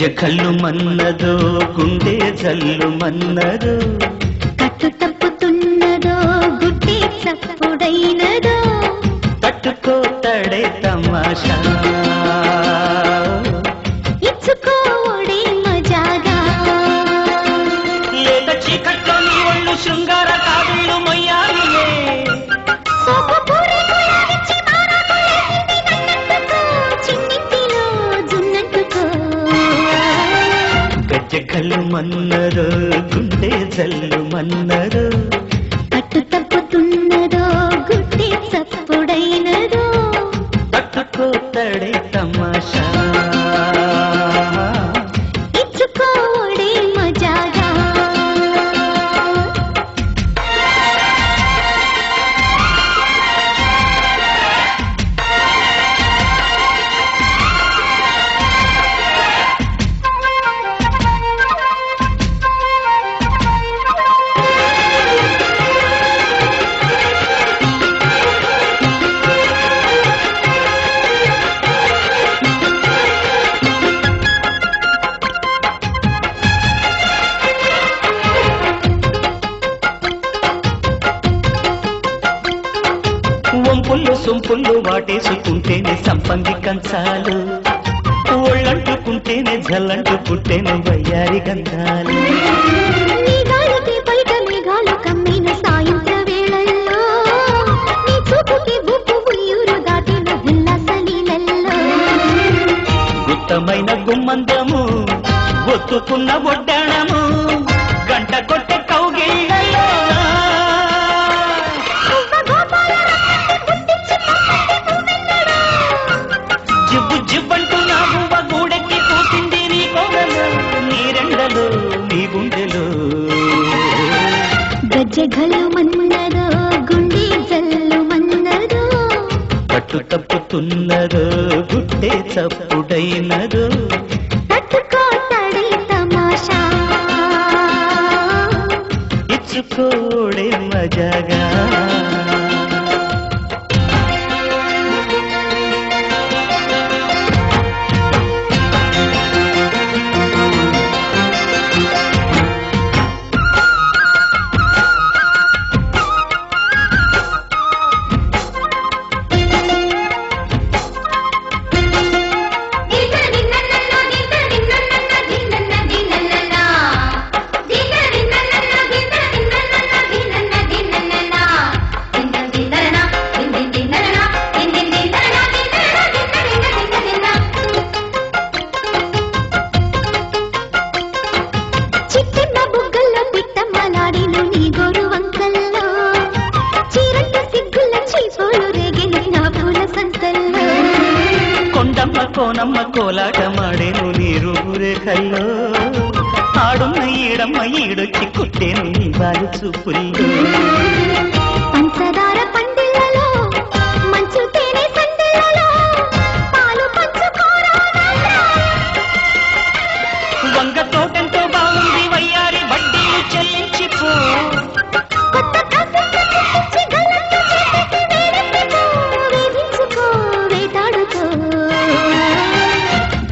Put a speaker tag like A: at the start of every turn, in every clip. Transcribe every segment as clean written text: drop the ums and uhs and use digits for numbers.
A: గజ్జె కళ్ళు మన్నదో గుండె జల్లు మన్నదో
B: కట్టు తప్పుతున్నదో గుడ్డే చప్పుడైనదో
A: తట్టుకోతడే తమాషా
B: ఇచ్చుకోడే మజాగా
A: లేత చీకట్లో నీ ఒళ్ళు శృంగార కావిళ్ళు మొయ్యాలియే గజ్జె మన్నదో గుండె జల్లు మన్నదో
B: కట్టు తప్పుతున్నదో గుడ్డే చప్పుడైనదో
A: తట్టుకోతడే తమాషా
B: ఇచ్చుకోడే మజాగా
A: వంపుళ్ళు సొంపుళ్ళు వాటేసుకుంటేనే సంపంగి కంచాలు ఒళ్ళంటుకుంటేనే జల్లంటుకుంటేనే వయ్యారి గంధాలు
B: మేఘాలకి బయట మేఘాలు కమ్మిన సాయంత్ర వేళల్లో నీ చూపుకి బుబ్బు ఉయ్యూరు దాటిన ఉల్లాస లీలల్లో
A: గుత్తమైన గుమ్మందము ఒత్తుకున్న ఒడ్డాణము గంట కొట్టే కౌగిళ్ళలో జివ్వు జివ్వంటూ నా బువ్వ గూడెక్కి కూసింది నీ కోడలో నీ రెండలో నీ గుండెలో
B: గజ్జె గల్లు మన్నదో గుండె జల్లు మన్నదో
A: పట్టు తప్పుతున్నదో గుడ్డే చప్పుడైనదో
B: తట్టుకోతడే తమాషా
A: ఇచ్చుకోడే మజాగా కోనమ్మ కోలాట మాడేను నీరు రేఖల్లో ఆడున్న ఈడమ్మ ఈడొచ్చి కుట్టేను నీ బాలు చూపుల్లో
B: పంచదార పండిళ్ళలో మంచు తేనె సందెళ్ళలో పాలు పంచుకోరా
A: వంగ తోటంతో బాగుంది వయ్యారి వడ్డీలు చెల్లించిపో
B: కొత్త కాసులు తెచ్చి గల్లంతో చేతికి వేడెత్తిపో వేధించుకో వేటాడుకో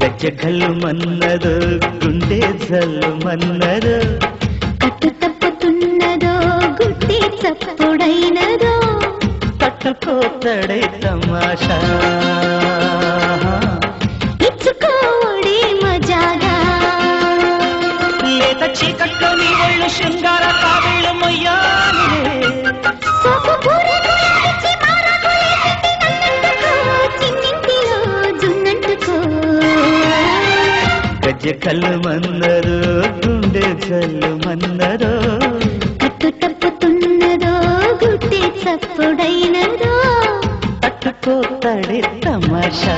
A: గజ్జె గల్లు మన్నదో గుండె జల్లు మన్నదో
B: కట్టు తప్పుతున్నదో గుడ్డే చప్పుడైనదో
A: తట్టుకోతడే తమాషా
B: ఇచ్చుకోడే మజాగా
A: లేత చీకట్లో నీ ఒళ్ళు శృంగార కావిళ్ళు మొయ్యాలిలే
B: సోపు పూరేకు ఇచ్చి మారాకు లేచి నన్నంటుకో చిన్నింటిలో జున్నంటుకో
A: గజ్జె కళ్ళు మన్నదో గుండె జల్లు మన్నదో
B: కట్టు తప్పుతున్నదో గుడ్డే చప్పుడైనదో
A: తట్టుకోతడే తమాషా